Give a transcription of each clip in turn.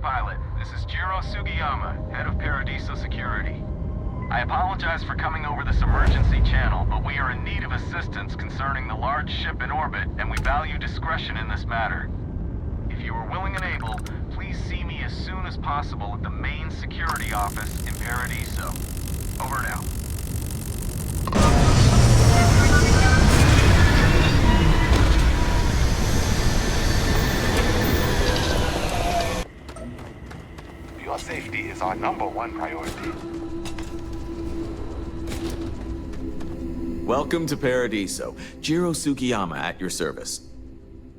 pilot. This is Jiro Sugiyama, head of Paradiso Security. I apologize for coming over this emergency channel, but we are in need of assistance concerning the large ship in orbit, and we value discretion in this matter. If you are willing and able, please see me as soon as possible at the main security office in Paradiso. Over now. Your safety is our #1 priority. Welcome to Paradiso. Jiro Sugiyama at your service.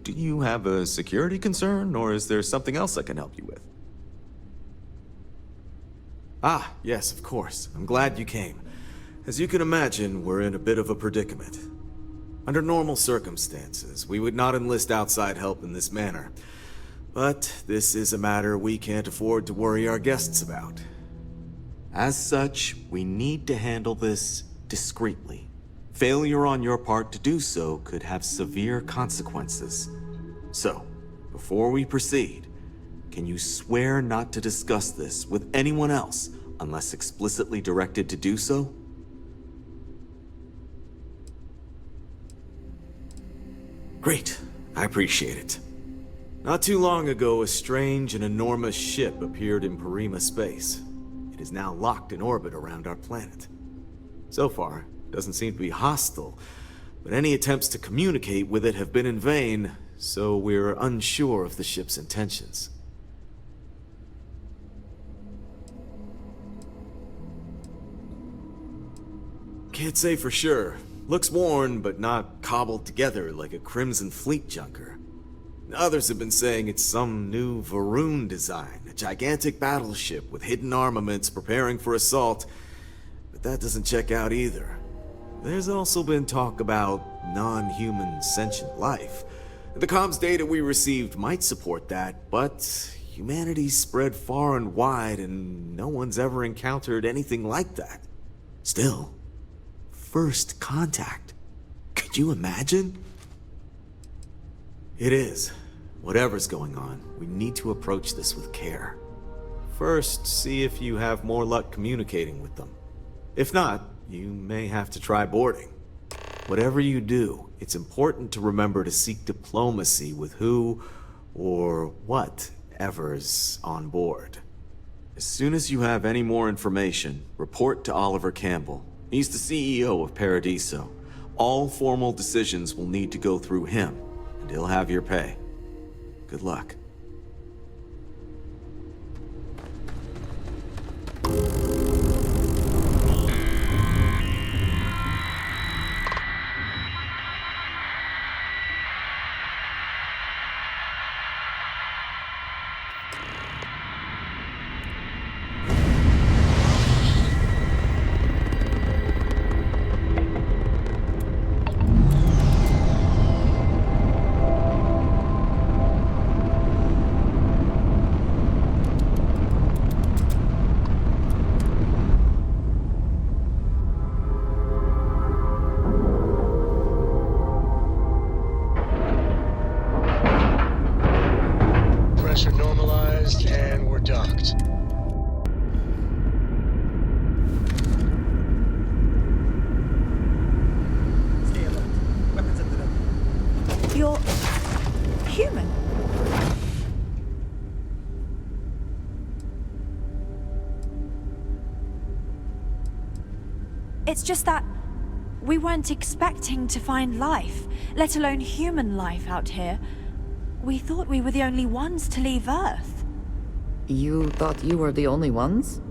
Do you have a security concern, or is there something else I can help you with? Ah, yes, of course. I'm glad you came. As you can imagine, we're in a bit of a predicament. Under normal circumstances, we would not enlist outside help in this manner. But this is a matter we can't afford to worry our guests about. As such, we need to handle this discreetly. Failure on your part to do so could have severe consequences. So, before we proceed, can you swear not to discuss this with anyone else unless explicitly directed to do so? Great. I appreciate it. Not too long ago, a strange and enormous ship appeared in Parima space. It is now locked in orbit around our planet. So far, it doesn't seem to be hostile, but any attempts to communicate with it have been in vain, so we're unsure of the ship's intentions. Can't say for sure. Looks worn, but not cobbled together like a Crimson Fleet junker. Others have been saying it's some new Varun design, a gigantic battleship with hidden armaments preparing for assault, but that doesn't check out either. There's also been talk about non-human sentient life. The comms data we received might support that, but humanity's spread far and wide and no one's ever encountered anything like that. Still, first contact. Could you imagine? It is. Whatever's going on, we need to approach this with care. First, see if you have more luck communicating with them. If not, you may have to try boarding. Whatever you do, it's important to remember to seek diplomacy with who or whatever's on board. As soon as you have any more information, report to Oliver Campbell. He's the CEO of Paradiso. All formal decisions will need to go through him, and he'll have your pay. Good luck. Pressure normalized, and we're docked. Stay alert. Weapons at the door. You're human. It's just that we weren't expecting to find life, let alone human life out here. We thought we were the only ones to leave Earth. You thought you were the only ones?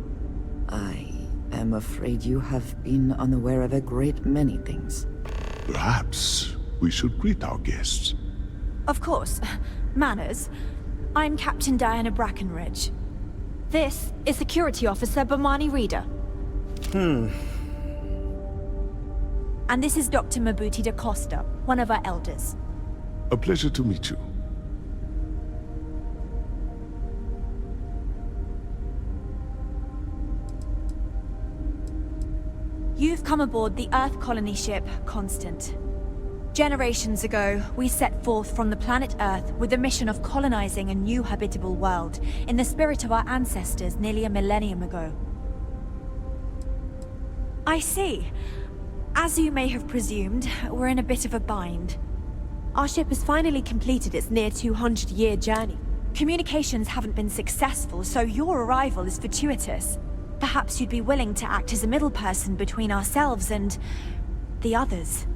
I am afraid you have been unaware of a great many things. Perhaps we should greet our guests. Of course. Manners. I'm Captain Diana Brackenridge. This is Security Officer Bomani Reader. And this is Dr. Mabuti da Costa, one of our elders. A pleasure to meet you. You've come aboard the Earth colony ship, Constant. Generations ago, we set forth from the planet Earth with the mission of colonizing a new habitable world in the spirit of our ancestors nearly a millennium ago. I see. As you may have presumed, we're in a bit of a bind. Our ship has finally completed its near 200-year journey. Communications haven't been successful, so your arrival is fortuitous. Perhaps you'd be willing to act as a middle person between ourselves and the others.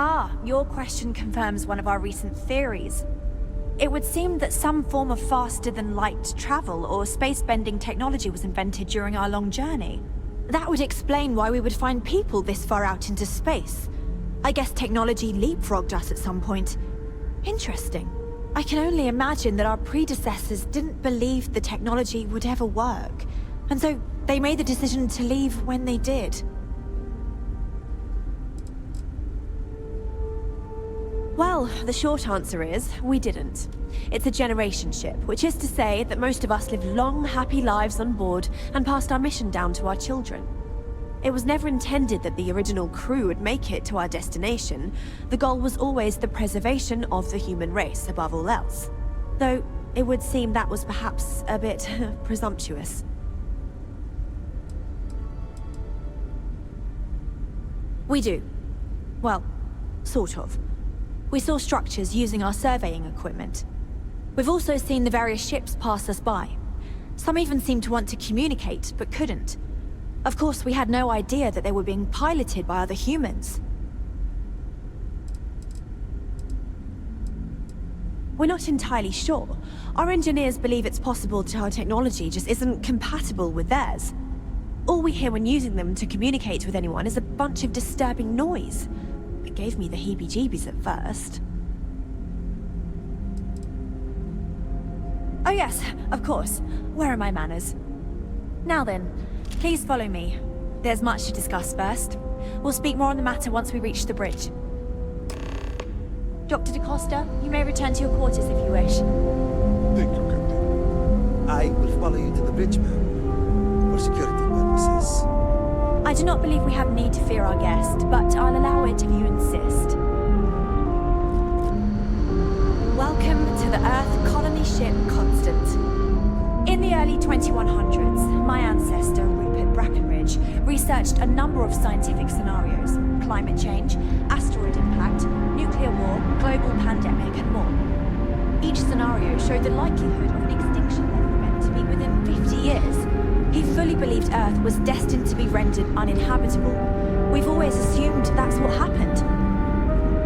Ah, your question confirms one of our recent theories. It would seem that some form of faster-than-light travel or space-bending technology was invented during our long journey. That would explain why we would find people this far out into space. I guess technology leapfrogged us at some point. Interesting. I can only imagine that our predecessors didn't believe the technology would ever work, and so they made the decision to leave when they did. Well, the short answer is, we didn't. It's a generation ship, which is to say that most of us lived long, happy lives on board and passed our mission down to our children. It was never intended that the original crew would make it to our destination. The goal was always the preservation of the human race, above all else. Though, it would seem that was perhaps a bit presumptuous. We do. Well, sort of. We saw structures using our surveying equipment. We've also seen the various ships pass us by. Some even seemed to want to communicate, but couldn't. Of course, we had no idea that they were being piloted by other humans. We're not entirely sure. Our engineers believe it's possible that our technology just isn't compatible with theirs. All we hear when using them to communicate with anyone is a bunch of disturbing noise. It gave me the heebie-jeebies at first. Oh yes, of course. Where are my manners? Now then, please follow me. There's much to discuss first. We'll speak more on the matter once we reach the bridge. Dr. DaCosta, you may return to your quarters if you wish. Thank you, Captain. I will follow you to the bridge, ma'am. For security purposes. I do not believe we have need to fear our guest, but I'll allow it if you insist. Welcome to the Earth colony ship Constant. In the early 2100s, my ancestor, Rupert Brackenridge, researched a number of scientific scenarios: climate change, asteroid impact, nuclear war, global pandemic, and more. Each scenario showed the likelihood of an extinction-level event to be within 50 years. He fully believed Earth was destined to be rendered uninhabitable. We've always assumed that's what happened.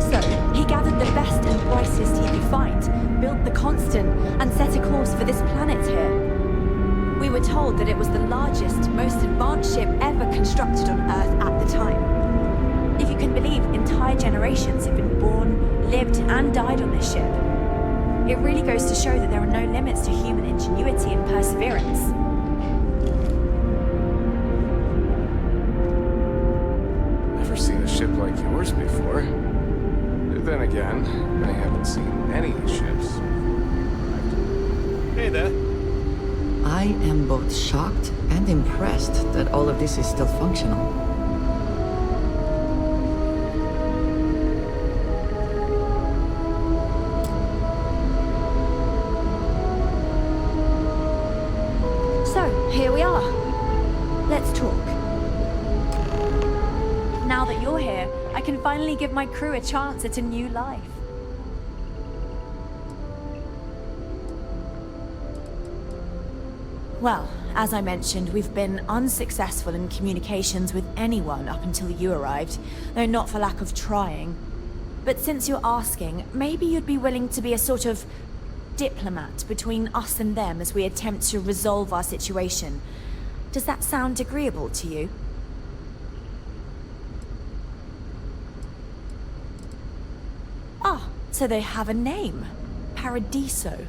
So, he gathered the best and brightest he could find, built the Constant, and set a course for this planet here. We were told that it was the largest, most advanced ship ever constructed on Earth at the time. If you can believe, entire generations have been born, lived, and died on this ship. It really goes to show that there are no limits to human ingenuity and perseverance. Never seen a ship like yours before. Then again, I haven't seen any ships. Hey there. I am both shocked and impressed that all of this is still functional. So, here we are. Let's talk. Now that you're here, I can finally give my crew a chance at a new life. Well, as I mentioned, we've been unsuccessful in communications with anyone up until you arrived, though not for lack of trying. But since you're asking, maybe you'd be willing to be a sort of diplomat between us and them as we attempt to resolve our situation. Does that sound agreeable to you? Ah, so they have a name. Paradiso.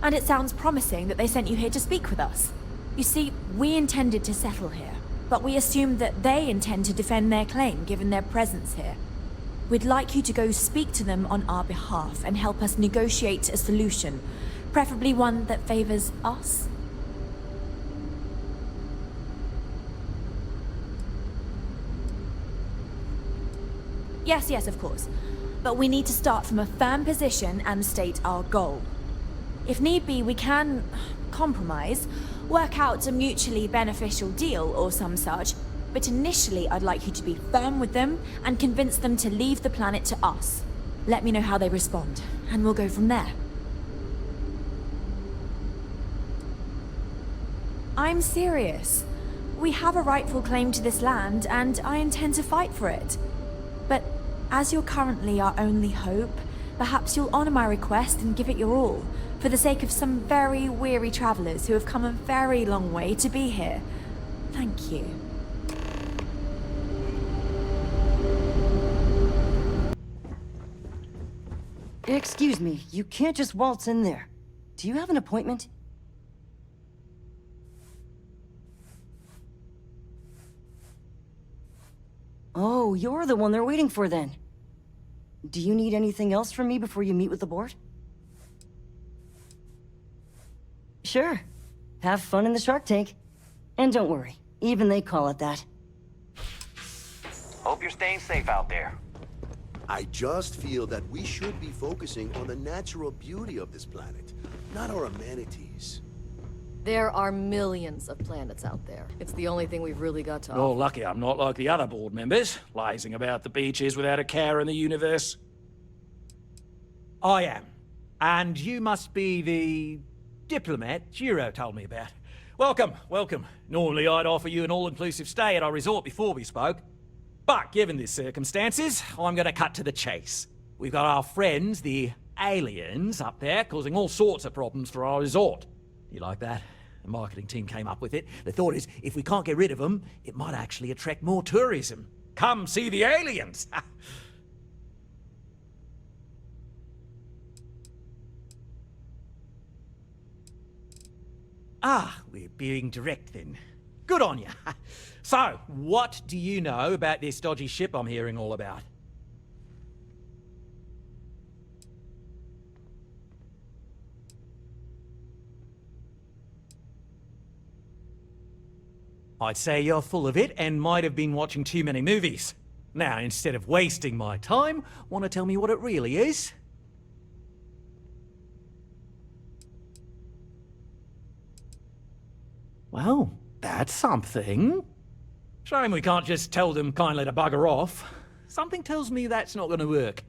And it sounds promising that they sent you here to speak with us. You see, we intended to settle here, but we assumed that they intend to defend their claim given their presence here. We'd like you to go speak to them on our behalf and help us negotiate a solution, preferably one that favors us. Yes, of course. But we need to start from a firm position and state our goal. If need be, we can compromise, work out a mutually beneficial deal or some such, but initially I'd like you to be firm with them and convince them to leave the planet to us. Let me know how they respond, and we'll go from there. I'm serious. We have a rightful claim to this land, and I intend to fight for it. But as you're currently our only hope, perhaps you'll honor my request and give it your all, for the sake of some very weary travelers who have come a very long way to be here. Thank you. Excuse me, you can't just waltz in there. Do you have an appointment? Oh, you're the one they're waiting for then. Do you need anything else from me before you meet with the board? Sure. Have fun in the shark tank. And don't worry, even they call it that. Hope you're staying safe out there. I just feel that we should be focusing on the natural beauty of this planet, not our amenities. There are millions of planets out there. It's the only thing we've really got to offer. Oh, lucky I'm not like the other board members, lazing about the beaches without a care in the universe. I am. And you must be the diplomat Jiro told me about. Welcome, welcome. Normally I'd offer you an all-inclusive stay at our resort before we spoke. But given the circumstances, I'm gonna cut to the chase. We've got our friends, the aliens, up there, causing all sorts of problems for our resort. You like that? The marketing team came up with it. The thought is, if we can't get rid of them, it might actually attract more tourism. Come see the aliens! Ah, we're being direct then. Good on you. So, what do you know about this dodgy ship I'm hearing all about? I'd say you're full of it and might have been watching too many movies. Now, instead of wasting my time, want to tell me what it really is? Well, that's something. Shame we can't just tell them kindly to bugger off. Something tells me that's not going to work.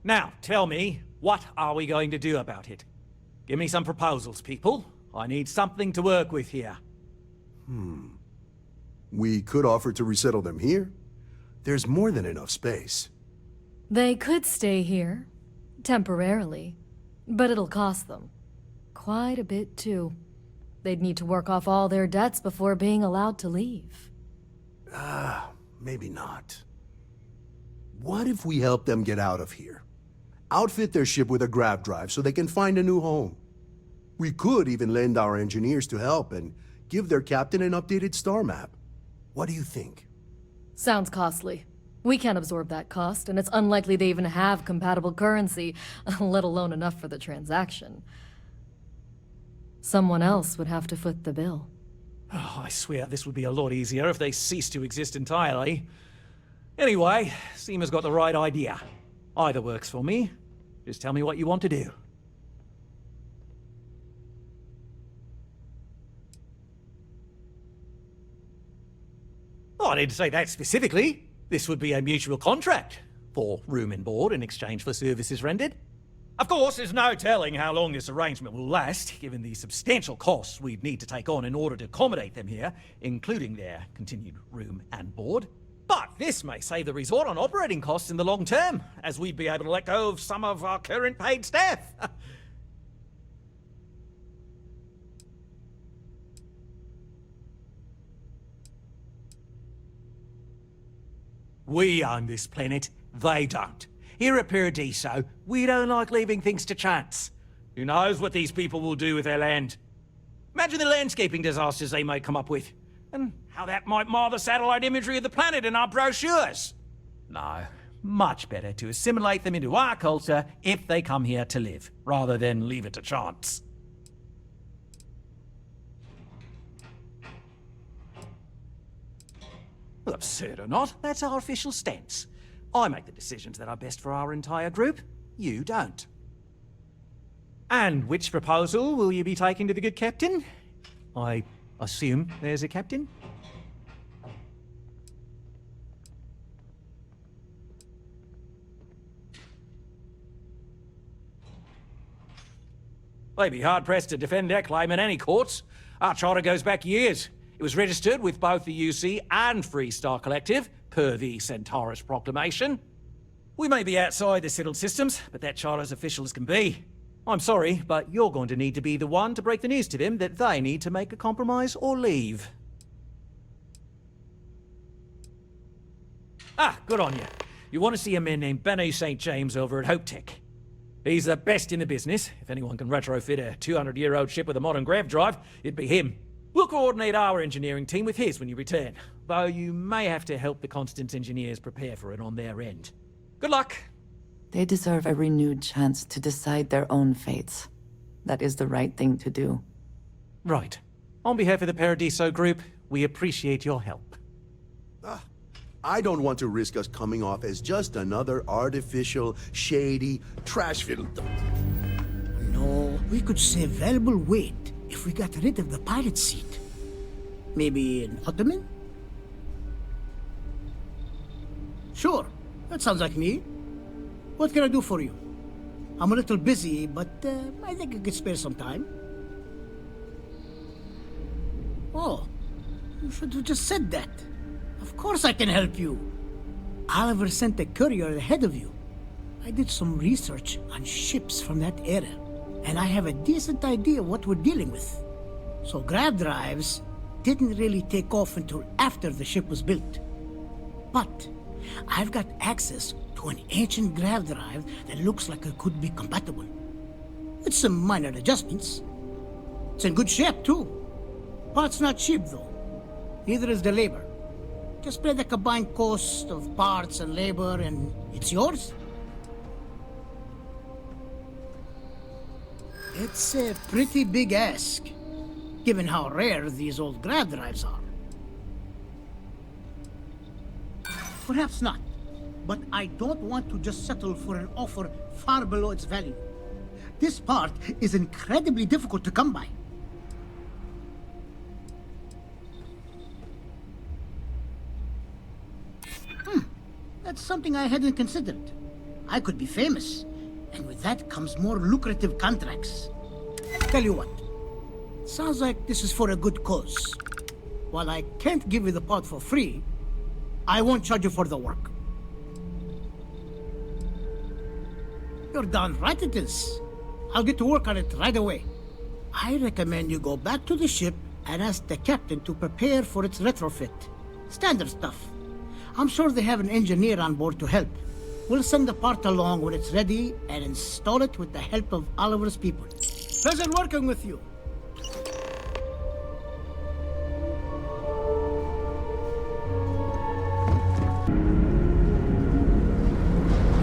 Now, tell me, what are we going to do about it? Give me some proposals, people. I need something to work with here. We could offer to resettle them here. There's more than enough space. They could stay here, temporarily, but it'll cost them. Quite a bit, too. They'd need to work off all their debts before being allowed to leave. Maybe not. What if we help them get out of here? Outfit their ship with a grav drive so they can find a new home. We could even lend our engineers to help and give their captain an updated star map. What do you think? Sounds costly. We can't absorb that cost, and it's unlikely they even have compatible currency, let alone enough for the transaction. Someone else would have to foot the bill. Oh, I swear this would be a lot easier if they ceased to exist entirely. Anyway, Seema's got the right idea. Either works for me. Just tell me what you want to do. Oh, I didn't say that specifically. This would be a mutual contract for room and board in exchange for services rendered. Of course, there's no telling how long this arrangement will last, given the substantial costs we'd need to take on in order to accommodate them here, including their continued room and board. But this may save the resort on operating costs in the long term, as we'd be able to let go of some of our current paid staff. We own this planet, they don't. Here at Paradiso, we don't like leaving things to chance. Who knows what these people will do with their land? Imagine the landscaping disasters they may come up with, and how that might mar the satellite imagery of the planet in our brochures. No, much better to assimilate them into our culture if they come here to live, rather than leave it to chance. Absurd or not, that's our official stance. I make the decisions that are best for our entire group. You don't. And which proposal will you be taking to the good captain? I assume there's a captain? They'd be hard-pressed to defend their claim in any courts. Our charter goes back years. It was registered with both the UC and Freestar Collective, per the Centaurus Proclamation. We may be outside the settled systems, but that charter as official as can be. I'm sorry, but you're going to need to be the one to break the news to them that they need to make a compromise or leave. Ah, good on you. You want to see a man named Benny St. James over at Hope Tech. He's the best in the business. If anyone can retrofit a 200-year-old ship with a modern grav drive, it'd be him. We'll coordinate our engineering team with his when you return, though you may have to help the Constance engineers prepare for it on their end. Good luck. They deserve a renewed chance to decide their own fates. That is the right thing to do. Right. On behalf of the Paradiso Group, we appreciate your help. I don't want to risk us coming off as just another artificial, shady trash-filled dump. No, we could save valuable weight if we got rid of the pilot seat. Maybe an ottoman? Sure, that sounds like me. What can I do for you? I'm a little busy, but I think I could spare some time. Oh, you should have just said that. Of course I can help you. Oliver sent a courier ahead of you. I did some research on ships from that era, and I have a decent idea what we're dealing with. So grav drives didn't really take off until after the ship was built. But I've got access to an ancient grav drive that looks like it could be compatible. With some minor adjustments. It's in good shape, too. Parts not cheap, though. Neither is the labor. Just pay the combined cost of parts and labor, and it's yours. It's a pretty big ask, given how rare these old grav drives are. Perhaps not, but I don't want to just settle for an offer far below its value. This part is incredibly difficult to come by. That's something I hadn't considered. I could be famous, and with that comes more lucrative contracts. Tell you what, sounds like this is for a good cause. While I can't give you the part for free, I won't charge you for the work. You're darn right it is. I'll get to work on it right away. I recommend you go back to the ship and ask the captain to prepare for its retrofit. Standard stuff. I'm sure they have an engineer on board to help. We'll send the part along when it's ready and install it with the help of Oliver's people. Pleasure working with you.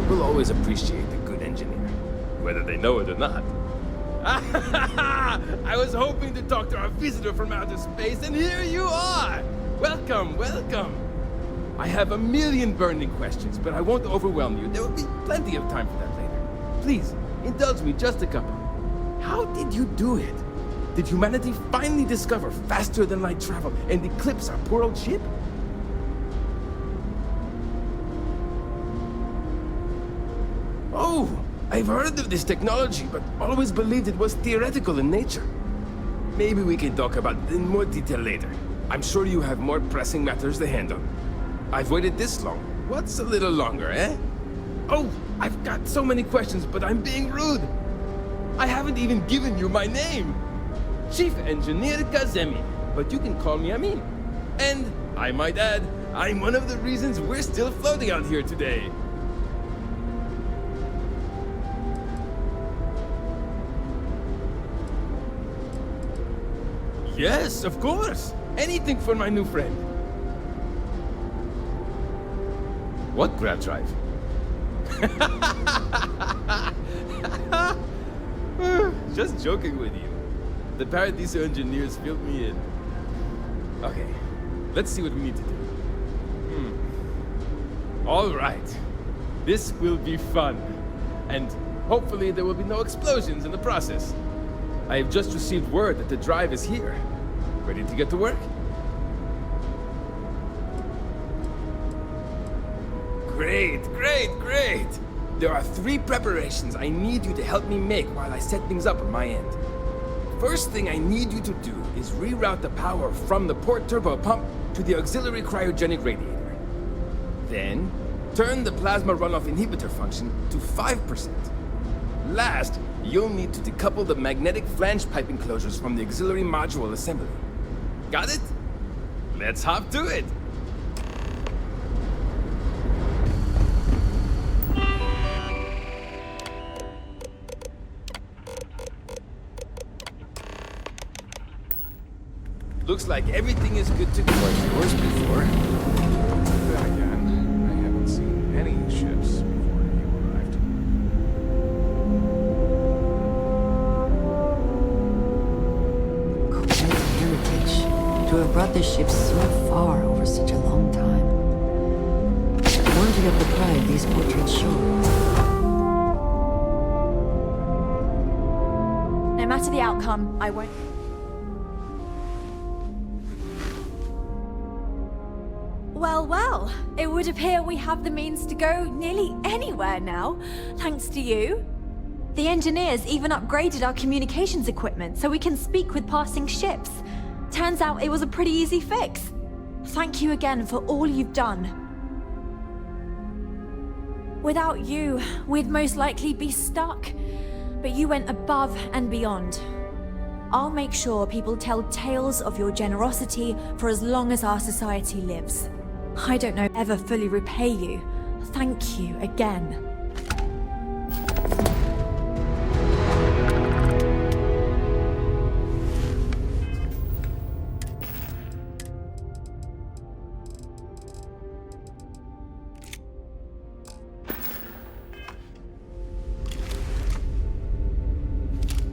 People always appreciate a good engineer, whether they know it or not. I was hoping to talk to our visitor from outer space, and here you are! Welcome, welcome! I have a million burning questions, but I won't overwhelm you. There will be plenty of time for that later. Please, indulge me just a couple. How did you do it? Did humanity finally discover faster than light travel and eclipse our poor old ship? Oh, I've heard of this technology, but always believed it was theoretical in nature. Maybe we can talk about it in more detail later. I'm sure you have more pressing matters to handle. I've waited this long. What's a little longer, eh? Oh, I've got so many questions, but I'm being rude. I haven't even given you my name. Chief Engineer Kazemi, but you can call me Amin. And, I might add, I'm one of the reasons we're still floating out here today. Yes, of course. Anything for my new friend. What grav drive? Just joking with you. The Paradiso engineers filled me in. Okay, let's see what we need to do. All right. This will be fun. And hopefully there will be no explosions in the process. I have just received word that the drive is here. Ready to get to work? Great, great, great! There are 3 preparations I need you to help me make while I set things up on my end. First thing I need you to do is reroute the power from the port turbo pump to the auxiliary cryogenic radiator. Then, turn the plasma runoff inhibitor function to 5%. Last, you'll need to decouple the magnetic flange pipe enclosures from the auxiliary module assembly. Got it? Let's hop to it! Looks like everything is good to go. Yours before. Then again, I haven't seen any ships before you arrived. Quite a heritage to have brought the ship so far over such a long time. Worthy of the pride these portraits show. No matter the outcome, I won't... Well, well, it would appear we have the means to go nearly anywhere now, thanks to you. The engineers even upgraded our communications equipment so we can speak with passing ships. Turns out it was a pretty easy fix. Thank you again for all you've done. Without you, we'd most likely be stuck. But you went above and beyond. I'll make sure people tell tales of your generosity for as long as our society lives. I don't know ever fully repay you. Thank you again.